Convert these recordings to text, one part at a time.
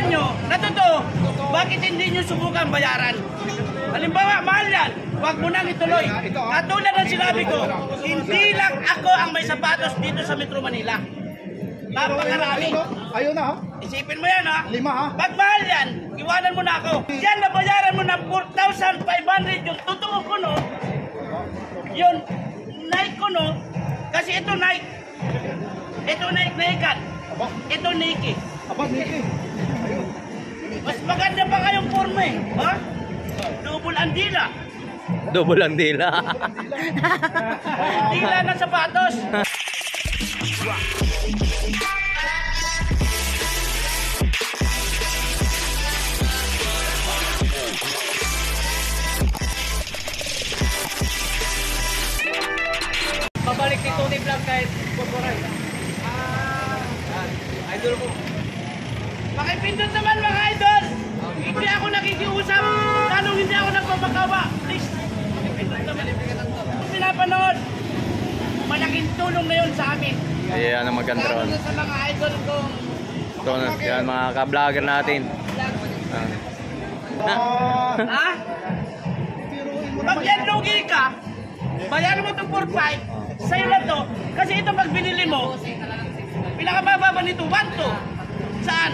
bayaran nyo, na totoo, bakit hindi nyo subukan bayaran? Halimbawa, mahal yan, huwag mo nang ituloy. Katulad ng sinabi ko, hindi lang ako ang may sapatos dito sa Metro Manila. Napakarami. Ayun na ha. Isipin mo yan ha. 5 ha. Pag mahal yan, iwanan mo na ako. Yan, nabayaran mo ng 4,500 yung totoo ko no. Yun, Nike ko no. Kasi ito Nike. Ito Nike na ikat. Ito Nike. Aba, Nike. Mas maganda pa kayong forma eh. Ha? Double ang dila. Double ang dila. Dila ng sapatos. Pabalik ni Tony Vlog kahit Poporay. Idol mo. Makipindot naman mga idol. Hindi ako nakikiusap. Tanong hindi ako nagpapakawa. Please. Makipindot naman. Kung pinapanood, malaking tulong na yun sa amin. Ayan ang maganda Lalo ron. na sa mga idol kong Ito na, yan mga ka-vlogger natin. ha? Pag yan lugi ka, bayaran mo itong 4-5, sa'yo na to, kasi ito pag binili mo, pinakamababa nito, 1-2. Saan?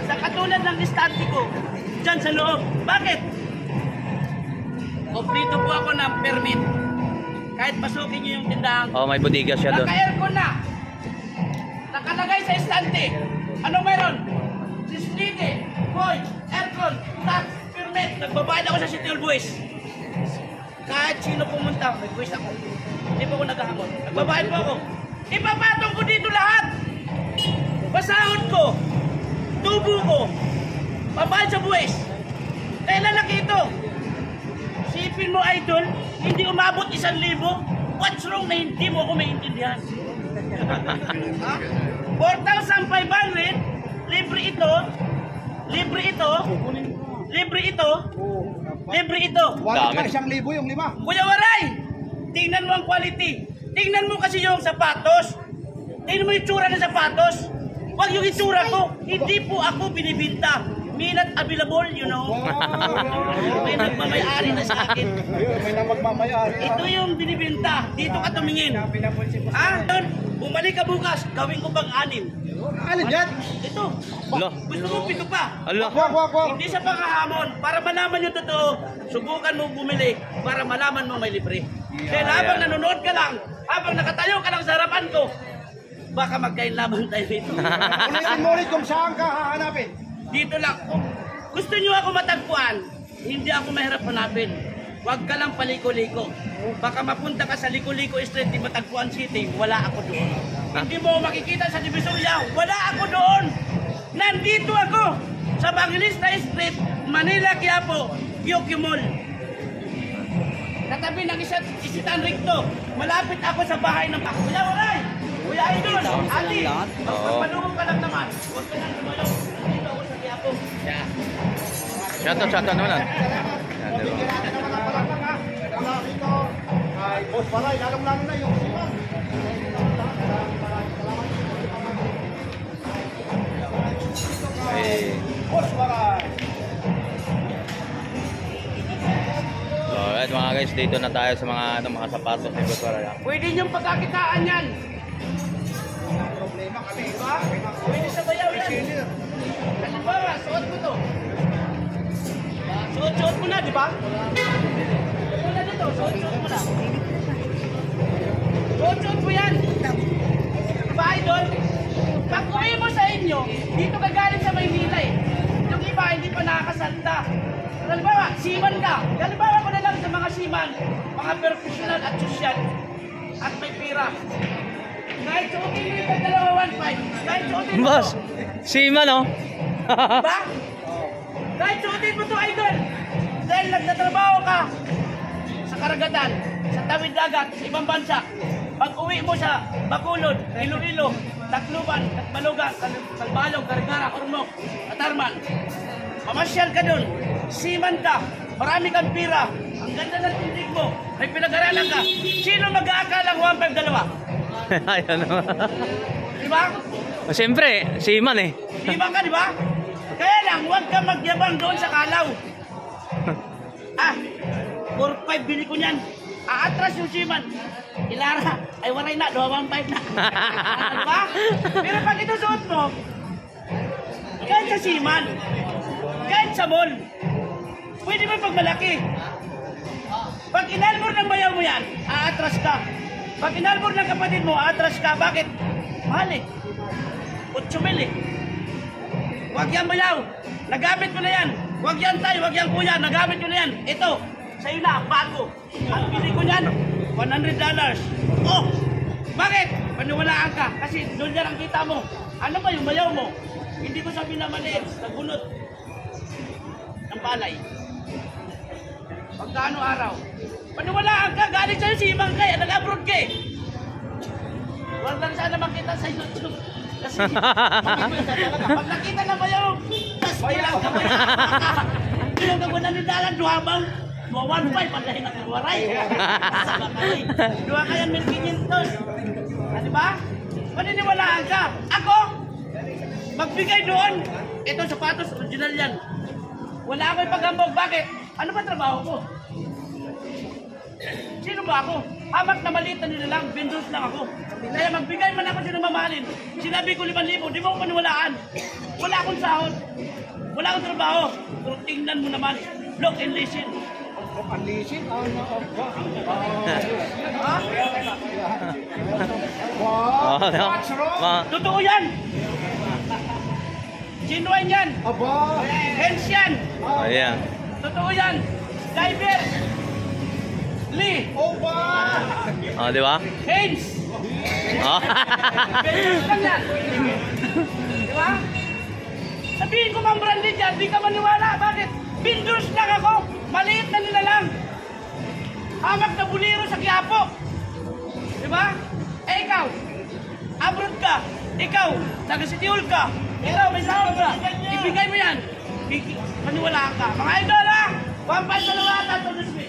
Sa katulad ng istante ko, dyan sa loob. Bakit? Komplito po ako ng permit. Kahit pasukin nyo yung tindahan. Oh, may bodega siya doon. Naka-aircon na. Nakalagay sa istante. Anong meron? Sislite, boy, aircon, tax, permit. Nagbabayad ako sa City Hall Buwis. Kahit sino pumunta, may buwis ako. Hindi po ako naghahamon. Nagbabayad po ako. Ipapatong ko dito lahat. Pasahod ko. Tubo ko. Pabayad sa buwis. Kailan na ito? Sipin mo, idol, hindi umabot 1,000. What's wrong na hindi mo ako maintindihan? 4,500, libre ito, libre ito, libre ito, libre ito. Wala pa 1,000 yung 5. Kuya Waray, tingnan mo ang quality. Tingnan mo kasi yung sapatos. Tingnan mo yung itsura ng sapatos. Huwag yung itsura ko. Hindi po ako binibinta. May not available, you know. May nagmamayari na sa akin. May na magmamayari. Ito yung binibinta. Dito ka tumingin. Doon, bumalik ka bukas. Gawin ko bang 6? Alin yan? Ito. Alo. Gusto mo 7 pa? Alo. Wag. Hindi sa panghahamon. Para malaman yung totoo, subukan mo bumili para malaman mo may libre. Kaya habang nanonood ka lang, habang nakatayo ka lang sa harapan ko, baka magkainlaban tayo dito. Ulitin mo ulit kung saan ka hahanapin. Dito lang. Kung gusto nyo ako matagpuan, hindi ako mahirap hanapin. Huwag ka lang paliko-liko. Baka mapunta ka sa Liko-Liko Street di Matagpuan City, wala ako doon. Hindi mo makikita sa Divisoria, wala ako doon. Nandito ako sa Bangilista Street, Manila, Quiapo, Yoki Mall. Katabi ng Isitan Ricto, malapit ako sa bahay ng Kuya Waray! Kuya Idol! Ali! Magpapalungong ka lang naman. Huwag ka lang lumalong. Nandito ako sa Quiapo. Yeah. Shoutout naman. Ay, boss Paray, lalong-lalo na yung siman. Boss Paray. So, alright mga guys, dito na tayo sa mga sapatos ni Boss Waray. Pwede niyong pagkakitaan yan. Problema kami. Diba? Pwede sa bayaw yan. Halimbawa, suot mo to. Suot mo na, di ba? Suot mo na dito, suot mo na. Suot mo yan. Diba, idol? Pag uwi mo sa inyo, dito ka galing sa Maynila eh. Yung iba, hindi pa nakakasanta. Halimbawa, siman ka. Halimbawa ko na lang sa mga siman, mga professional at social. At may pira. Kahit suotin mo yung 2,1,500. Kahit suotin mo Boss, to. Sima no? Diba? Kahit suotin mo to, idol. Dahil nagtatrabaho ka sa karagatan, sa tawid dagat, sa ibang bansa. Pag uwi mo sa Bacolod, Iloilo, Tacloban, Catbalogan, Salbalog, Carigara, Ormoc, Atarman. Mamasyal ka dun. Siman ka. Marami kang pira. Ang ganda ng tindig mo. May pinag-aralan ka. Sino mag-aakalang 1,5,2? Ayan naman. Diba? Siyempre, Siman eh. Diba ka, diba? Kaya huwag ka magyabang doon sa kalaw. Ah, 4-5 bili ko niyan. Aatras yung siman. Ilara, ay waray na, 2-1-5 na. Diba? Pero pag ito suot mo, kahit sa siman, kahit sa mall, pwede mo pag malaki. Pag inalbor ng bayaw mo yan, aatras ka. Pag inalbor ng kapatid mo, aatras ka. Bakit? Mahal eh. 8,000 eh. Huwag yan bayaw. Nagamit ko na yan. Huwag yan tayo, huwag yan kuya. Nagamit ko na yan. Ito, sa'yo na, bago. Ang pili ko yan, $100. Oh! Bakit? Paniwalaan ka. Kasi dolyar ang kita mo. Ano ba yung bayaw mo? Hindi ko sabihin na maliit. Nagbunot ng palay. Pagkaano araw? Paniwalaan ka. Galing sa'yo si Imang Kay. Nag-abroad ka eh. Huwag lang sana makita sa YouTube. Kasi pag nakita na bayaw, tas bilang ka bayaw. Bilang ka $100, duhabang. 2-1-5, pagdahin ang waray. Sama kami. Dua kayan 1,500. Diba? Paniniwalaan ka. Ako, magbigay doon. Ito sapatos, original yan. Wala ako ipagambog. Bakit? Ano ba trabaho ko? Sino ba ako? Hamak na maliit na nila lang, vendors lang ako. Kaya magbigay man ako sino mamahalin. Sinabi ko 5,000, di mo ko paniwalaan. Wala akong sahod. Wala akong trabaho. Pero tingnan mo naman. Look and listen. Alisin? Ha? Oh, no? Totoo yan. Genuine yan. Aba! Hens yan. Ayan. Totoo yan. Diver. Lee. Oba! Oh, di ba? Hens. Oh. Vendors lang yan. Di ba? Sabihin ko mang branded yan, di ka maniwala. Bakit? Vendors lang ako. Maliit na nila lang. Hamak na buliro sa Quiapo. Di ba? Eh ikaw, abroad ka. Ikaw, taga-City Hall ka. Ikaw, may sahod ka. Ibigay mo yan. Maniwalaan ka. Mga idol ha! 1-5 na lang ata.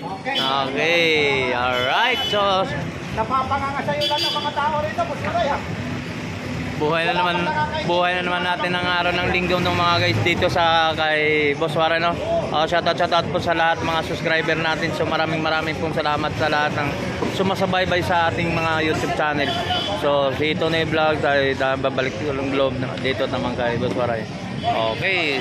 Okay. Okay, alright. So, Napapanganga sa'yo lang ng mga tao rito. Boss Waray ha. buhay na naman natin ang araw ng linggo ng mga guys dito sa kay Boss Waray, no? Shoutout po sa lahat mga subscriber natin. So maraming pong salamat sa lahat ng sumasabay-bay sa ating mga YouTube channel. So si Tony Vlog ay babalik ko ng globe dito naman kay Boss Waray. Okay.